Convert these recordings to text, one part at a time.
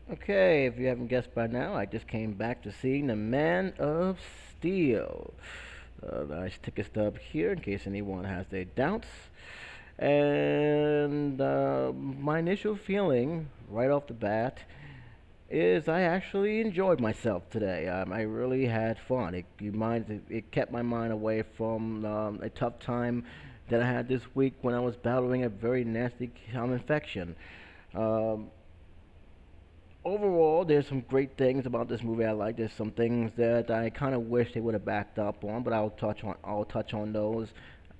Okay, if you haven't guessed by now, I just came back to see The Man of Steel. Nice ticket stub here in case anyone has their doubts. And my initial feeling right off the bat is I actually enjoyed myself today. I really had fun. It kept my mind away from a tough time that I had this week when I was battling a very nasty infection. Um, Overall, there's some great things about this movie I like. There's some things that I kind of wish they would have backed up on, but I'll touch on those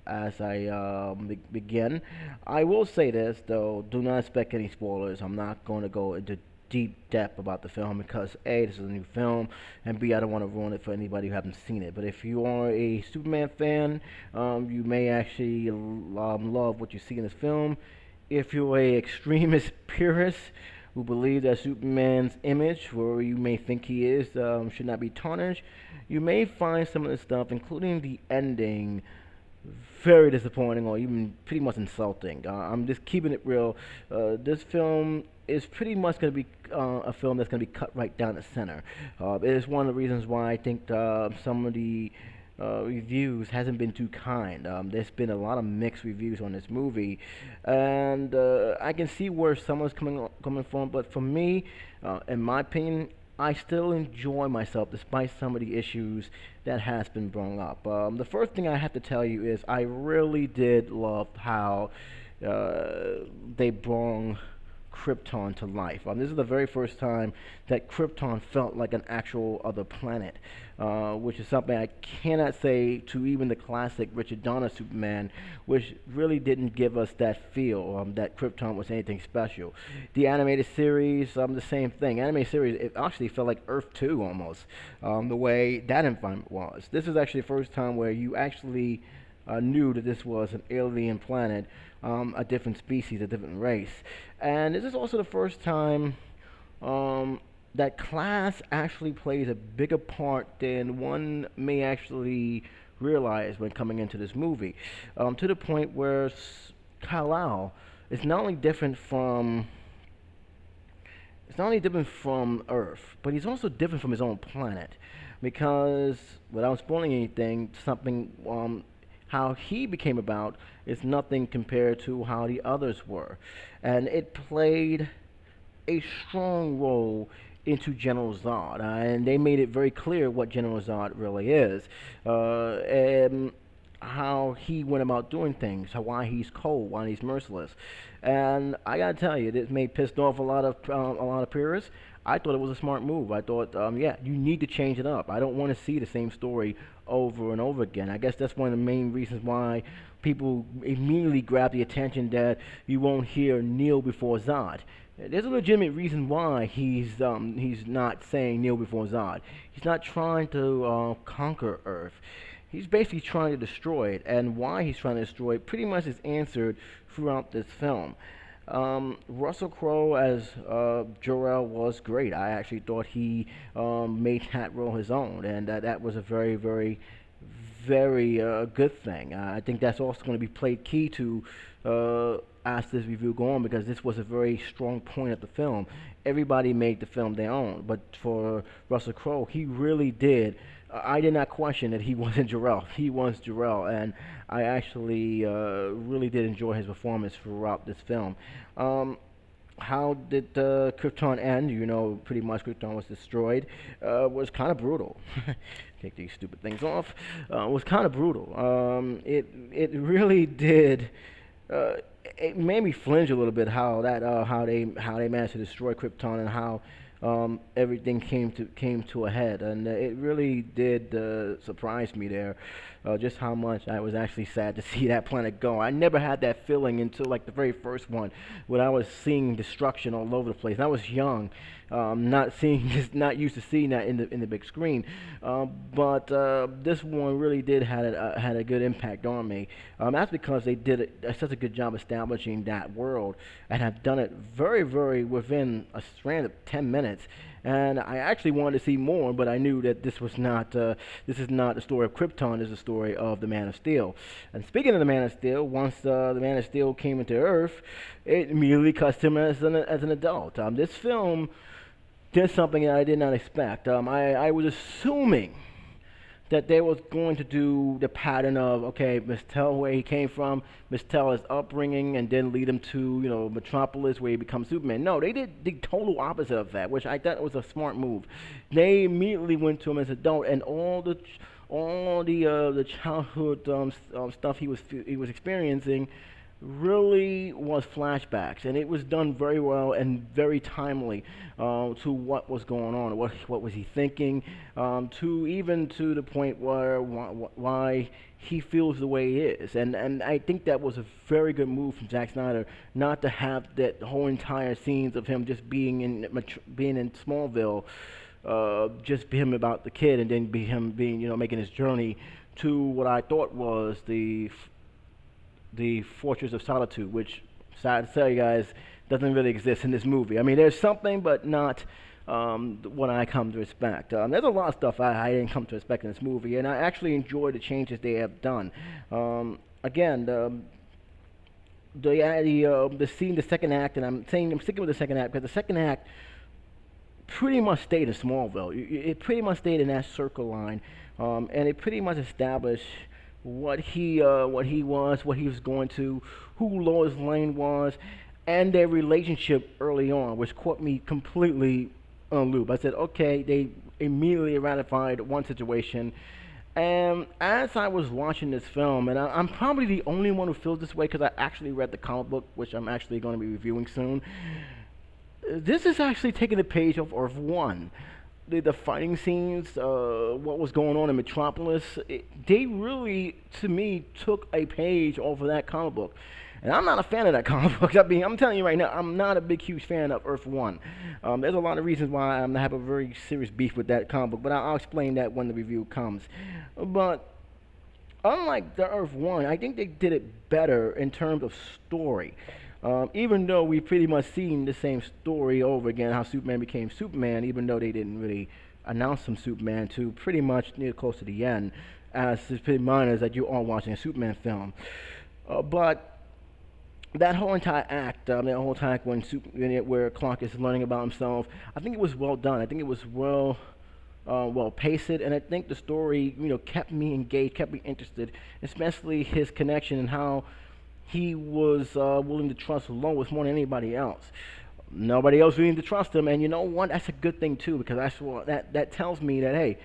as I begin. I will say this though: do not expect any spoilers. I'm not going to go into deep depth about the film because A, this is a new film, and B, I don't want to ruin it for anybody who hasn't seen it. But if you are a Superman fan, you may actually love what you see in this film. If you're a extremist purist who believe that Superman's image, where you may think he is, should not be tarnished, you may find some of the stuff, including the ending, very disappointing or even pretty much insulting. I'm just keeping it real. This film is pretty much going to be a film that's going to be cut right down the center. It is one of the reasons why I think some of the reviews hasn't been too kind. There's been a lot of mixed reviews on this movie, and I can see where someone's coming from. But for me, in my opinion, I still enjoy myself despite some of the issues that has been brought up. The first thing I have to tell you is I really did love how they brought Krypton to life. This is the very first time that Krypton felt like an actual other planet, which is something I cannot say to even the classic Richard Donner Superman, which really didn't give us that feel that Krypton was anything special. The animated series, the same thing. Animated series, it actually felt like Earth 2 almost, the way that environment was. This is actually the first time where you actually knew that this was an alien planet, a different species, a different race. And this is also the first time that class actually plays a bigger part than one may actually realize when coming into this movie, to the point where Kal-El is not only different from Earth, but he's also different from his own planet. Because, without spoiling anything, something how he became about is nothing compared to how the others were. And it played a strong role into General Zod, and they made it very clear what General Zod really is, and how he went about doing things, how why he's cold, why he's merciless. And I gotta tell you, this may pissed off a lot of purists. I thought it was a smart move. I thought, yeah, you need to change it up. I don't want to see the same story over and over again. I guess that's one of the main reasons why people immediately grab the attention that you won't hear kneel before Zod. There's a legitimate reason why he's not saying kneel before Zod. He's not trying to conquer Earth. He's basically trying to destroy it, and why he's trying to destroy it pretty much is answered throughout this film. Russell Crowe as Jor-El was great. I actually thought he made that role his own, and that was a very, very, very good thing. I think that's also going to be played key to as this review go on because this was a very strong point of the film. Everybody made the film their own, but for Russell Crowe, he really did. I did not question that he wasn't Jor-El. He was Jor-El, and I actually really did enjoy his performance throughout this film. Um, how did Krypton end? You know, pretty much Krypton was destroyed. Was kind of brutal. Take these stupid things off. Was kind of brutal. It really did. Uh, it made me flinch a little bit how they managed to destroy Krypton and how everything came to a head, and it really did surprise me there, just how much I was actually sad to see that planet go. I never had that feeling until like the very first one, when I was seeing destruction all over the place. And I was young, not seeing this, not used to seeing that in the big screen, but this one really did had a good impact on me. That's because they did such a good job establishing that world and have done it very, very within a span of 10 minutes. And I actually wanted to see more, but I knew that this is not the story of Krypton. This is the story of the Man of Steel. And speaking of the Man of Steel, once the Man of Steel came into Earth, it immediately cast him as an adult. This film did something that I did not expect. I was assuming that they was going to do the pattern of, okay, Mistel, where he came from, Mistel, his upbringing, and then lead him to, Metropolis where he becomes Superman. No, they did the total opposite of that, which I thought was a smart move. They immediately went to him as an adult, and all the childhood stuff he was experiencing really was flashbacks, and it was done very well and very timely to what was going on, what was he thinking, to the point where why he feels the way he is, and I think that was a very good move from Zack Snyder, not to have that whole entire scenes of him just being in Smallville, just him about the kid, and then be him being making his journey to what I thought was the Fortress of Solitude, which, sad to tell you guys, doesn't really exist in this movie. I mean, there's something, but not what I come to expect. There's a lot of stuff I didn't come to expect in this movie, and I actually enjoy the changes they have done. Again, the scene, the second act, and I'm sticking with the second act because the second act pretty much stayed in Smallville. It pretty much stayed in that circle line, and it pretty much established what he was, what he was going to, who Lois Lane was, and their relationship early on, which caught me completely on loop. I said, okay, they immediately ratified one situation. And as I was watching this film, and I'm probably the only one who feels this way because I actually read the comic book, which I'm actually going to be reviewing soon. This is actually taking a page off Earth 1. The fighting scenes, what was going on in Metropolis, they really, to me, took a page off of that comic book. And I'm not a fan of that comic book. I mean, I'm telling you right now, I'm not a big, huge fan of Earth 1. There's a lot of reasons why I have a very serious beef with that comic book, but I'll explain that when the review comes. But unlike the Earth 1, I think they did it better in terms of story. Even though we pretty much seen the same story over again, how Superman became Superman, even though they didn't really announce him Superman to pretty much near close to the end, as it's pretty minor that you are watching a Superman film. But that whole entire act, where Clark is learning about himself, I think it was well done. I think it was well paced, and I think the story, kept me engaged, kept me interested, especially his connection and how he was willing to trust Lois more than anybody else. Nobody else willing to trust him, and you know what? That's a good thing too, because that tells me that hey,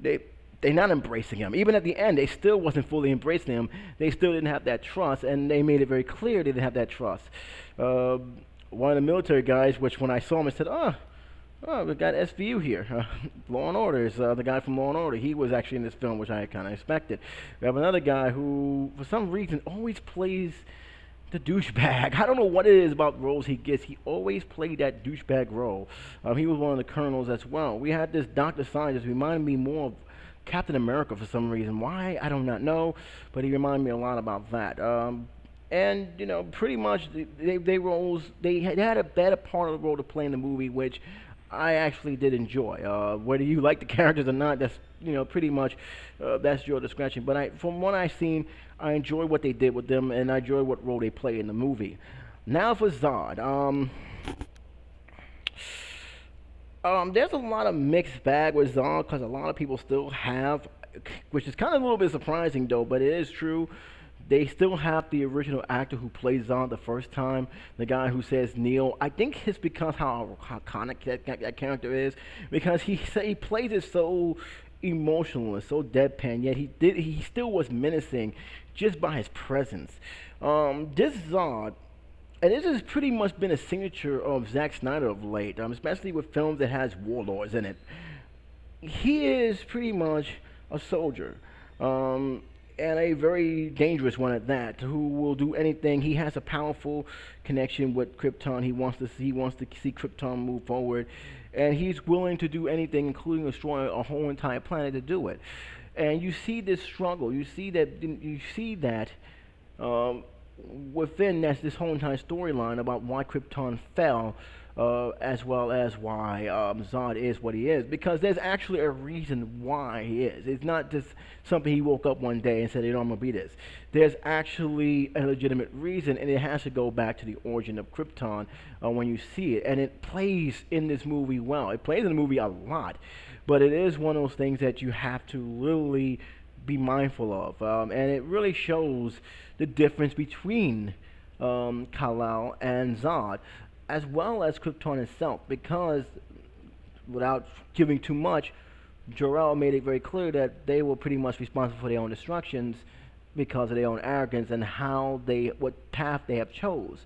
they're not embracing him. Even at the end, they still wasn't fully embracing him. They still didn't have that trust, and they made it very clear they didn't have that trust. One of the military guys, which when I saw him, I said, we got SVU here. Law and Order is the guy from Law and Order. He was actually in this film, which I kind of expected. We have another guy who, for some reason, always plays the douchebag. I don't know what it is about roles he gets. He always played that douchebag role. He was one of the colonels as well. We had this Dr. Scientist reminded me more of Captain America for some reason. Why? I do not know, but he reminded me a lot about that. And pretty much they roles they had a better part of the role to play in the movie, which I actually did enjoy. Whether you like the characters or not, that's pretty much that's your discretion. But from what I've seen, I enjoy what they did with them, and I enjoy what role they play in the movie. Now for Zod. There's a lot of mixed bag with Zod because a lot of people still have, which is kind of a little bit surprising though, but it is true. They still have the original actor who played Zod the first time, the guy who says Neil. I think it's because how iconic that character is, because he plays it so emotional and so deadpan, yet he still was menacing just by his presence. This Zod, and this has pretty much been a signature of Zack Snyder of late, especially with films that has warlords in it. He is pretty much a soldier. And a very dangerous one at that, who will do anything. He has a powerful connection with Krypton. He wants to see Krypton move forward, and he's willing to do anything, including destroy a whole entire planet to do it. And you see this struggle. You see that within this whole entire storyline about why Krypton fell, as well as why Zod is what he is, because there's actually a reason why he is. It's not just something he woke up one day and said, you know, I'm gonna be this. There's actually a legitimate reason, and it has to go back to the origin of Krypton when you see it, and it plays in this movie well. It plays in the movie a lot, but it is one of those things that you have to really be mindful of, and it really shows the difference between Kal-El and Zod, as well as Krypton itself, because without giving too much, Jor-El made it very clear that they were pretty much responsible for their own destructions because of their own arrogance and what path they have chose,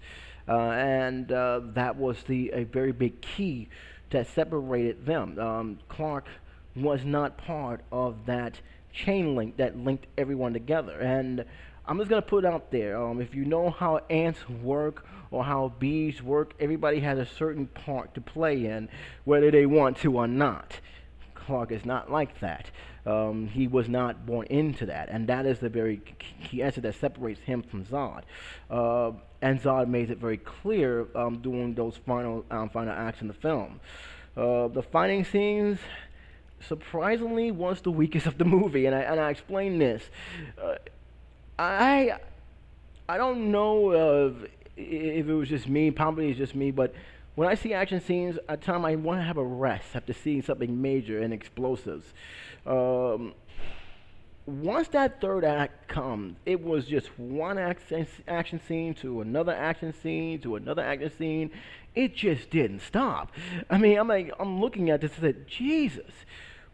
and that was a very big key that separated them. Clark was not part of that chain link that linked everyone together, and I'm just gonna put it out there. If you know how ants work or how bees work, everybody has a certain part to play in, whether they want to or not. Clark is not like that. He was not born into that, and that is the very key answer that separates him from Zod. And Zod made it very clear during those final acts in the film. The fighting scenes, surprisingly, was the weakest of the movie, and I explain this. I don't know if it was just me, probably it's just me, but when I see action scenes, at times I want to have a rest after seeing something major and explosives. Once that third act comes, it was just one action scene to another action scene to another action scene. It just didn't stop. I mean, I'm looking at this and said, Jesus,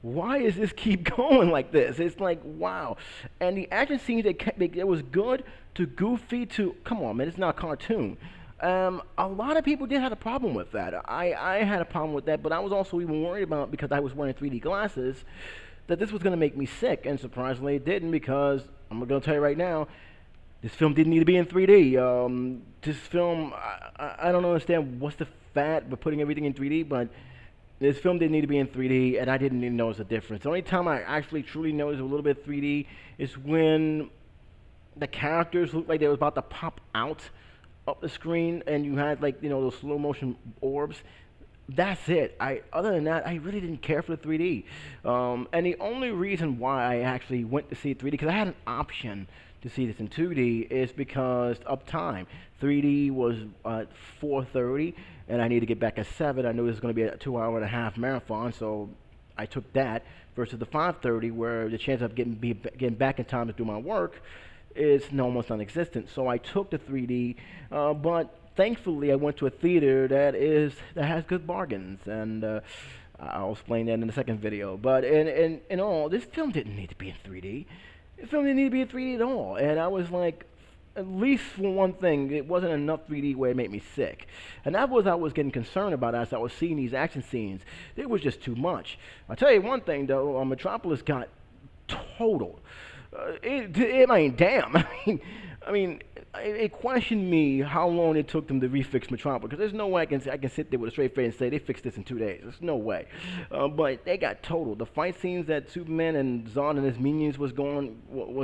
why does this keep going like this? It's like, wow. And the action scenes, it was good to goofy to, come on, man, it's not a cartoon. A lot of people did have a problem with that. I had a problem with that, but I was also even worried about, because I was wearing 3D glasses, that this was going to make me sick, and surprisingly it didn't, because I'm going to tell you right now, this film didn't need to be in 3D. This film, I don't understand what's the fad with putting everything in 3D, but this film didn't need to be in 3D, and I didn't even notice the difference. The only time I actually truly noticed a little bit of 3D is when the characters looked like they were about to pop out of the screen, and you had, like, you know, those slow motion orbs. That's it. Other than that, I really didn't care for the 3D. And the only reason why I actually went to see 3D, because I had an option to see this in 2D, is because of time. 3D was at 4:30, and I need to get back at 7. I knew this was going to be a 2-hour-and-a-half marathon, so I took that versus the 5:30, where the chance of getting back in time to do my work is almost non-existent. So I took the 3D, but thankfully I went to a theater that has good bargains, and I'll explain that in the second video. But in all, this film didn't need to be in 3D. This film didn't need to be in 3D at all, and I was like, at least for one thing, it wasn't enough 3D where it made me sick. And that was I was getting concerned about as I was seeing these action scenes. It was just too much. I'll tell you one thing though, Metropolis got totaled. I mean, damn. I mean, it questioned me how long it took them to refix Metropolis, because there's no way I can sit there with a straight face and say they fixed this in 2 days. There's no way. But they got totaled. The fight scenes that Superman and Zod and his minions was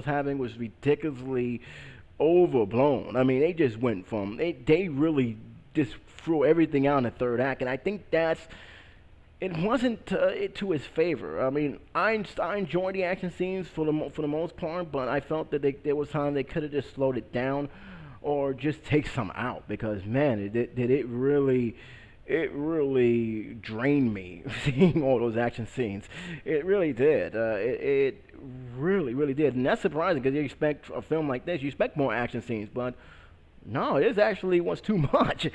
having was ridiculously overblown. I mean, they just went from they really just threw everything out in the third act, and I think it wasn't to his favor. I mean, I enjoyed the action scenes for the most part, but I felt that there was time they could have just slowed it down, or just take some out, because man, it really drained me seeing all those action scenes. It really did. It really did, and that's surprising, because you expect a film like this, you expect more action scenes, but no, this actually was too much.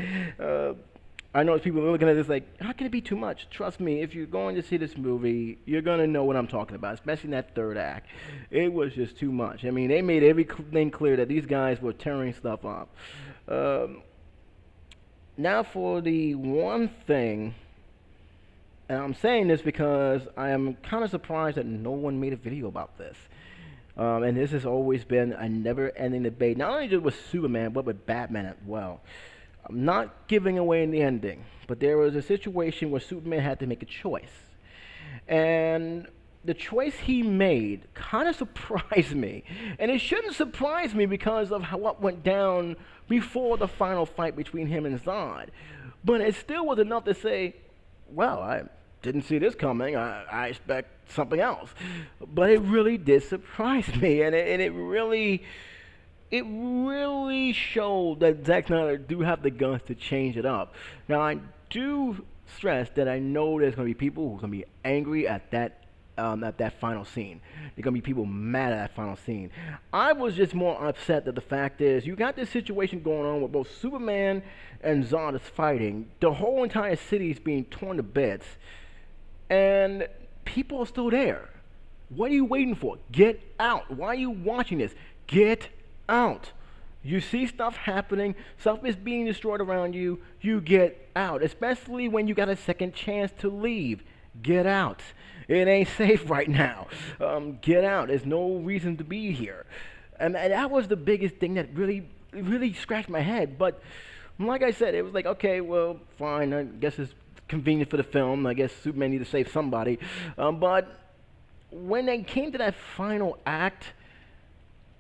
I know people are looking at this like, how can it be too much? Trust me, if you're going to see this movie, you're going to know what I'm talking about, especially in that third act. It was just too much. I mean, they made everything clear that these guys were tearing stuff up. Now for the one thing, and I'm saying this because I am kind of surprised that no one made a video about this. And this has always been a never-ending debate, not only just with Superman, but with Batman as well. I'm not giving away in the ending, but there was a situation where Superman had to make a choice. And the choice he made kind of surprised me, and it shouldn't surprise me because of what went down before the final fight between him and Zod. But it still was enough to say, well, I didn't see this coming. I expect something else. But it really did surprise me, it really showed that Zack Snyder do have the guns to change it up. Now, I do stress that I know there's going to be people who's going to be angry at that final scene. There's going to be people mad at that final scene. I was just more upset that the fact is you got this situation going on where both Superman and Zod is fighting. The whole entire city is being torn to bits, and people are still there. What are you waiting for? Get out. Why are you watching this? Get out. You see stuff happening, stuff is being destroyed around you, you get out. Especially when you got a second chance to leave. Get out. It ain't safe right now. Get out. There's no reason to be here. And that was the biggest thing that really scratched my head. But like I said, it was like, okay, well, fine. I guess it's convenient for the film. I guess Superman needs to save somebody. But when they came to that final act,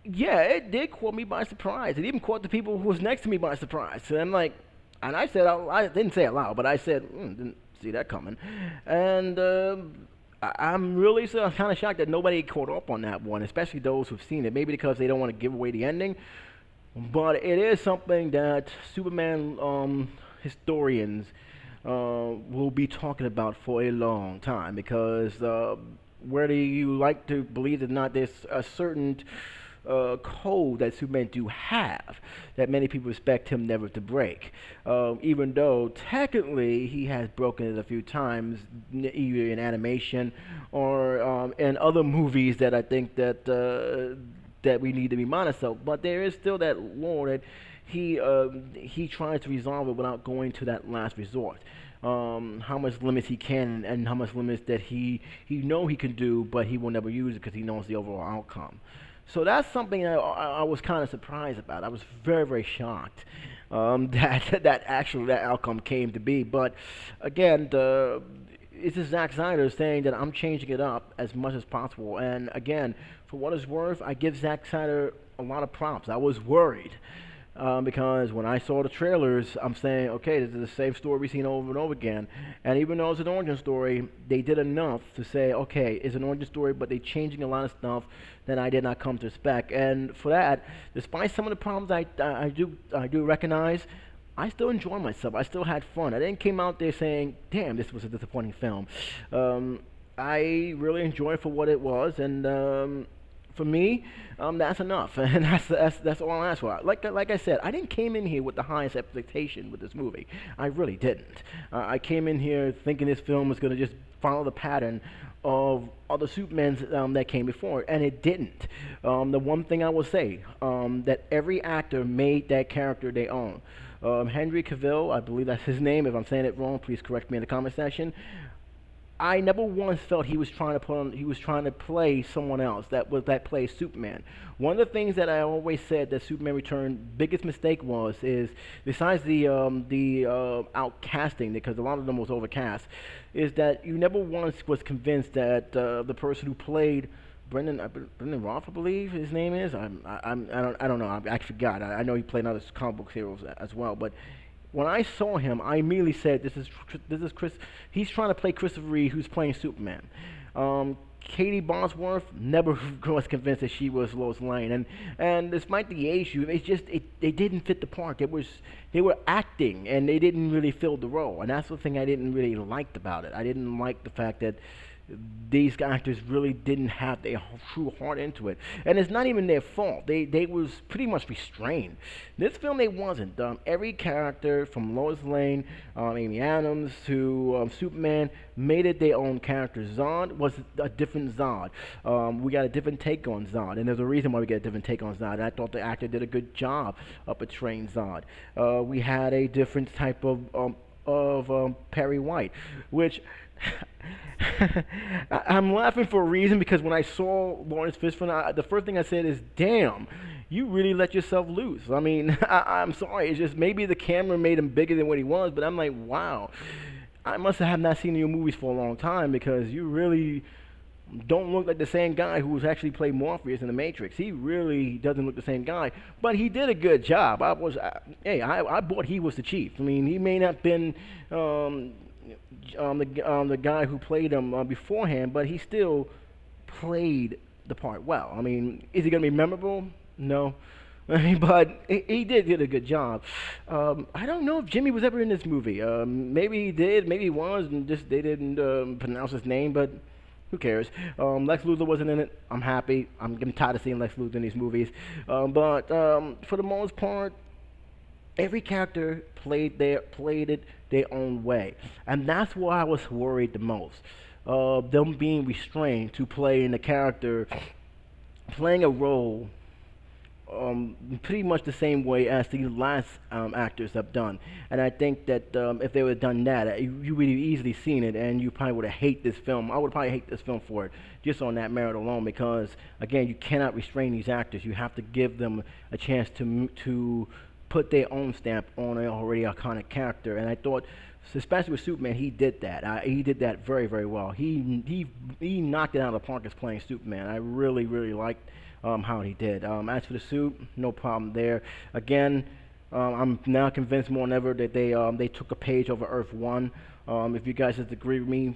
yeah, it did caught me by surprise. It even caught the people who was next to me by surprise. And I'm like, and I said, I didn't say it loud, but I said, didn't see that coming. And I'm really kind of shocked that nobody caught up on that one, especially those who've seen it. Maybe because they don't want to give away the ending. But it is something that Superman historians will be talking about for a long time, because whether you like to believe it or not, there's a certain code that Superman do have that many people expect him never to break, even though technically he has broken it a few times, either in animation or in other movies that I think that that we need to be honest of. But there is still that law that he tries to resolve it without going to that last resort. How much limits he can and how much limits that he know he can do, but he will never use it because he knows the overall outcome. So that's something I was kind of surprised about. I was very shocked that actually that outcome came to be. But again, it's just Zack Snyder saying that I'm changing it up as much as possible. And again, for what it's worth, I give Zack Snyder a lot of props. I was worried. Because when I saw the trailers, I'm saying, okay, this is the same story we've seen over and over again. And even though it's an origin story, they did enough to say, okay, it's an origin story, but they're changing a lot of stuff that I did not come to expect. And for that, despite some of the problems I do recognize, I still enjoy myself. I still had fun. I didn't came out there saying, damn, this was a disappointing film. I really enjoyed it for what it was, and for me, that's enough, and that's all I ask for. Like I said, I didn't came in here with the highest expectation with this movie. I really didn't. I came in here thinking this film was going to just follow the pattern of other Supermans that came before, and it didn't. The one thing I will say, that every actor made that character their own. Henry Cavill, I believe that's his name. If I'm saying it wrong, please correct me in the comment section. I never once felt he was trying to play someone else that plays Superman. One of the things that I always said that Superman Return biggest mistake is besides the outcasting, because a lot of them was overcast, is that you never once was convinced that the person who played Brendan Roth, I believe his name is. I don't know. I forgot. I know he played other comic book heroes as well, but when I saw him, I immediately said, "This is Chris. He's trying to play Christopher Reeve, who's playing Superman." Katie Bosworth never was convinced that she was Lois Lane, and despite the issue, they didn't fit the part. They were acting, and they didn't really fill the role, and that's the thing I didn't really like about it. I didn't like the fact that these actors really didn't have their true heart into it, and it's not even their fault. They was pretty much restrained. This film, they wasn't. Every character from Lois Lane, Amy Adams to Superman made it their own character. Zod was a different Zod. We got a different take on Zod, and there's a reason why we get a different take on Zod. And I thought the actor did a good job of portraying Zod. We had a different type of Perry White, which I'm laughing for a reason, because when I saw Lawrence Fishburne, the first thing I said is, damn, you really let yourself loose. I mean, I'm sorry, it's just maybe the camera made him bigger than what he was, but I'm like, wow, I must have not seen your movies for a long time, because you really don't look like the same guy who was actually played Morpheus in the Matrix. He really doesn't look the same guy, but he did a good job. I bought he was the chief. I mean, he may not have been um, the guy who played him beforehand, but he still played the part well. I mean, is he going to be memorable? No. I mean, but he did a good job. I don't know if Jimmy was ever in this movie. Maybe he did, maybe he was, and just they didn't pronounce his name, but who cares? Lex Luthor wasn't in it. I'm happy. I'm getting tired of seeing Lex Luthor in these movies. But for the most part, every character played it their own way, and that's why I was worried the most. Them being restrained to play in a character, playing a role pretty much the same way as the last actors have done. And I think that if they would have done that, you would have easily seen it, and you probably would have hate this film. I would probably hate this film for it, just on that merit alone, because again, you cannot restrain these actors. You have to give them a chance to put their own stamp on an already iconic character. And I thought, especially with Superman, he did that. He did that very, very well. He knocked it out of the park as playing Superman. I really, really liked how he did. As for the suit, no problem there. Again, I'm now convinced more than ever that they took a page over Earth One. If you guys disagree with me,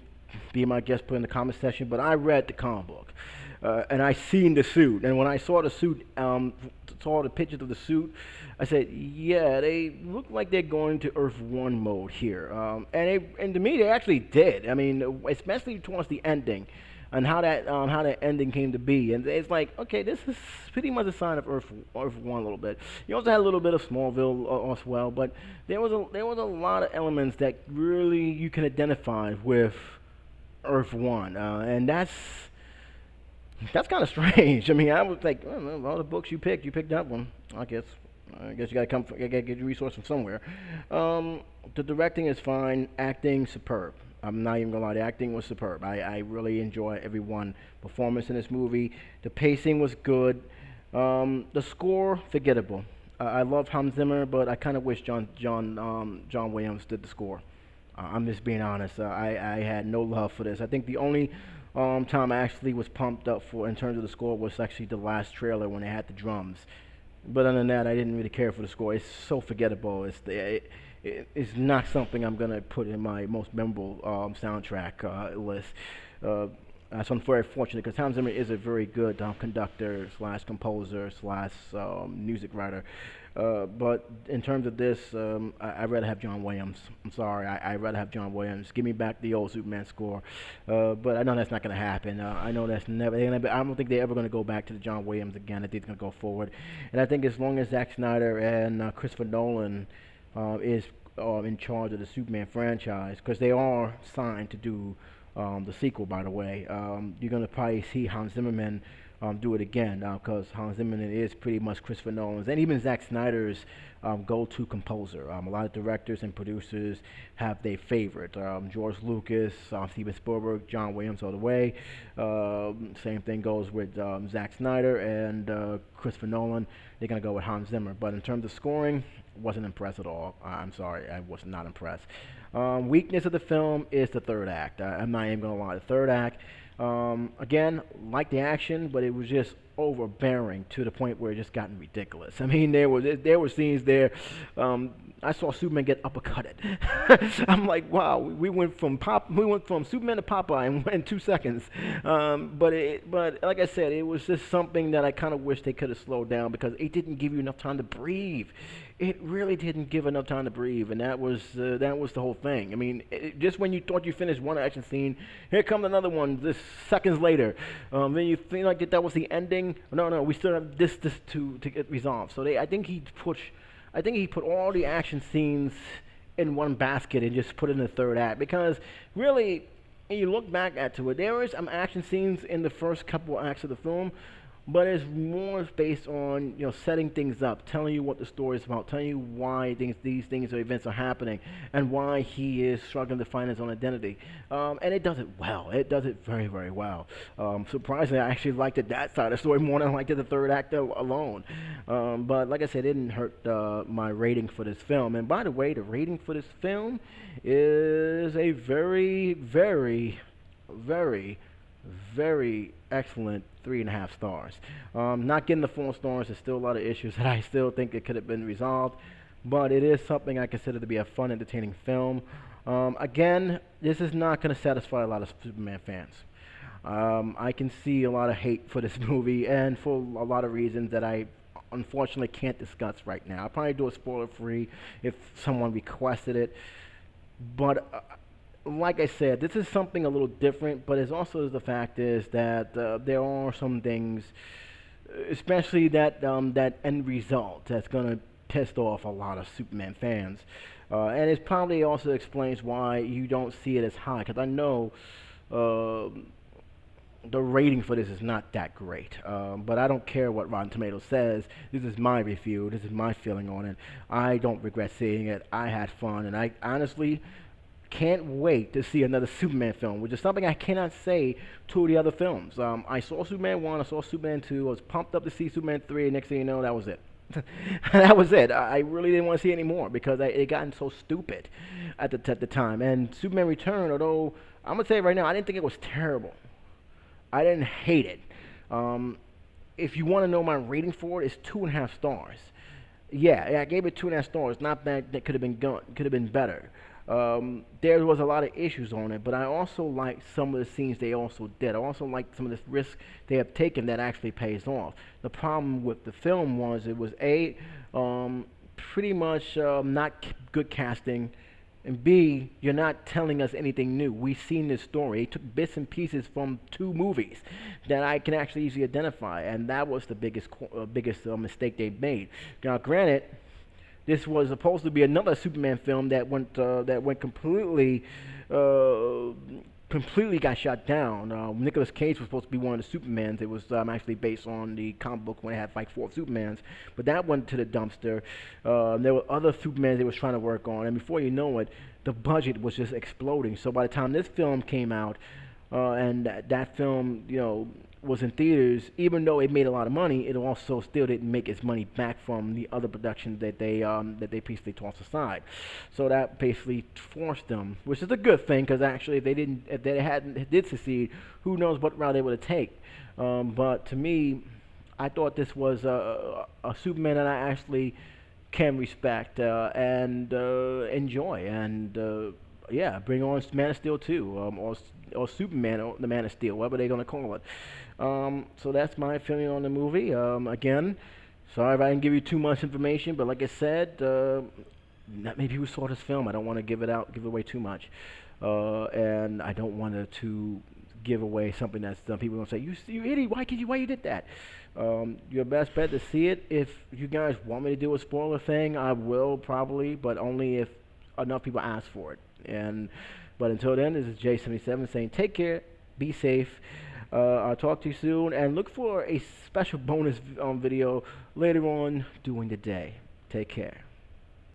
be my guest, put in the comment section. But I read the comic book, and I seen the suit. And when I saw the suit, saw the pictures of the suit, I said, yeah, they look like they're going to Earth One mode here. And to me, they actually did. I mean, especially towards the ending, and how that ending came to be. And it's like, okay, this is pretty much a sign of Earth One a little bit. You also had a little bit of Smallville as well, but there was a lot of elements that really you can identify with Earth One, and that's kind of strange. I mean, I was like, I don't know, all the books you picked that one. I guess you gotta get your resource from somewhere. The directing is fine, acting superb. I'm not even gonna lie, the acting was superb. I really enjoy everyone performance in this movie. The pacing was good. The score, forgettable. I love Hans Zimmer, but I kind of wish John Williams did the score. I'm just being honest. I had no love for this. I think the only time I actually was pumped up for in terms of the score was actually the last trailer when they had the drums. But other than that, I didn't really care for the score. It's so forgettable. It's not something I'm gonna put in my most memorable soundtrack list. So I'm very fortunate because Hans Zimmer is a very good conductor slash composer slash music writer. But in terms of this, I'd rather have John Williams. I'm sorry, I'd rather have John Williams. Give me back the old Superman score. But I know that's not going to happen. I know that's never. I don't think they're ever going to go back to the John Williams again. I think they're going to go forward. And I think as long as Zack Snyder and Christopher Nolan is in charge of the Superman franchise, because they are signed to do the sequel, by the way, you're going to probably see Hans Zimmerman do it again, because Hans Zimmer is pretty much Christopher Nolan's and even Zack Snyder's go-to composer. A lot of directors and producers have their favorite. George Lucas, Steven Spielberg, John Williams all the way. Same thing goes with Zack Snyder and Christopher Nolan. They're going to go with Hans Zimmer. But in terms of scoring, wasn't impressed at all. I'm sorry, I was not impressed. Weakness of the film is the third act. I'm not even going to lie. The third act, again, like the action, but it was just overbearing to the point where it just gotten ridiculous. I mean, there were scenes there. I saw Superman get uppercutted. I'm like, wow, we went from Superman to Popeye in 2 seconds. But like I said, it was just something that I kind of wish they could have slowed down because it didn't give you enough time to breathe. It really didn't give enough time to breathe, and that was the whole thing. I mean, just when you thought you finished one action scene, here comes another one just seconds later. Then you think like that was the ending. No, we still have this to get resolved. So I think he put all the action scenes in one basket and just put it in the third act because really, when you look back at it, there is some action scenes in the first couple of acts of the film. But it's more based on setting things up, telling you what the story is about, telling you why these things or events are happening, and why he is struggling to find his own identity. And it does it well. It does it very, very well. Surprisingly, I actually liked that side of the story more than I liked the third act alone. But like I said, it didn't hurt my rating for this film. And by the way, the rating for this film is a very, very, very very excellent 3.5 stars. Not getting the 4 stars. There's still a lot of issues that I still think it could have been resolved, but it is something I consider to be a fun, entertaining film. Again, this is not going to satisfy a lot of Superman fans. I can see a lot of hate for this movie, and for a lot of reasons that I unfortunately can't discuss right now. I'll probably do a spoiler-free if someone requested it. But like I said, this is something a little different. But it's also the fact is that there are some things, especially that end result, that's gonna piss off a lot of Superman fans. And it probably also explains why you don't see it as high. Because I know uh, the rating for this is not that great. But I don't care what Rotten Tomatoes says. This is my review. This is my feeling on it. I don't regret seeing it. I had fun, and I honestly can't wait to see another Superman film, which is something I cannot say to the other films. I saw Superman 1, I saw Superman 2, I was pumped up to see Superman 3, and next thing you know, that was it. That was it. I really didn't want to see any more because it gotten so stupid at the time. And Superman Return, although I'm going to say right now, I didn't think it was terrible. I didn't hate it. If you want to know my rating for it, it's 2.5 stars. Yeah, I gave it 2.5 stars. Not bad. That could have been better. There was a lot of issues on it, but I also like some of the scenes they also did. I also like some of the risk they have taken that actually pays off. The problem with the film was it was pretty much good casting, and B, you're not telling us anything new. We've seen this story. They took bits and pieces from 2 movies that I can actually easily identify, and that was the biggest mistake they made. Now, granted, this was supposed to be another Superman film that went completely got shot down. Nicolas Cage was supposed to be one of the Supermans. It was actually based on the comic book when it had like 4 Supermans, but that went to the dumpster. There were other Supermans they was trying to work on, and before you know it, the budget was just exploding. So by the time this film came out, and that film, was in theaters, even though it made a lot of money, it also still didn't make its money back from the other productions that they basically tossed aside. So that basically forced them, which is a good thing, because actually if they did succeed, who knows what route they would have taken. But to me, I thought this was a Superman that I actually can respect and enjoy, and yeah, bring on Man of Steel 2, or Superman, or the Man of Steel, whatever they're gonna call it. So that's my feeling on the movie. Again, sorry if I didn't give you too much information, but like I said, not many people saw this film. I don't want to give away too much, and I don't want to give away something that some people gonna say, you idiot, why you did that? Your best bet to see it. If you guys want me to do a spoiler thing, I will probably, but only if enough people ask for it. But until then, this is J77 saying take care, be safe. I'll talk to you soon, and look for a special bonus video later on during the day. Take care.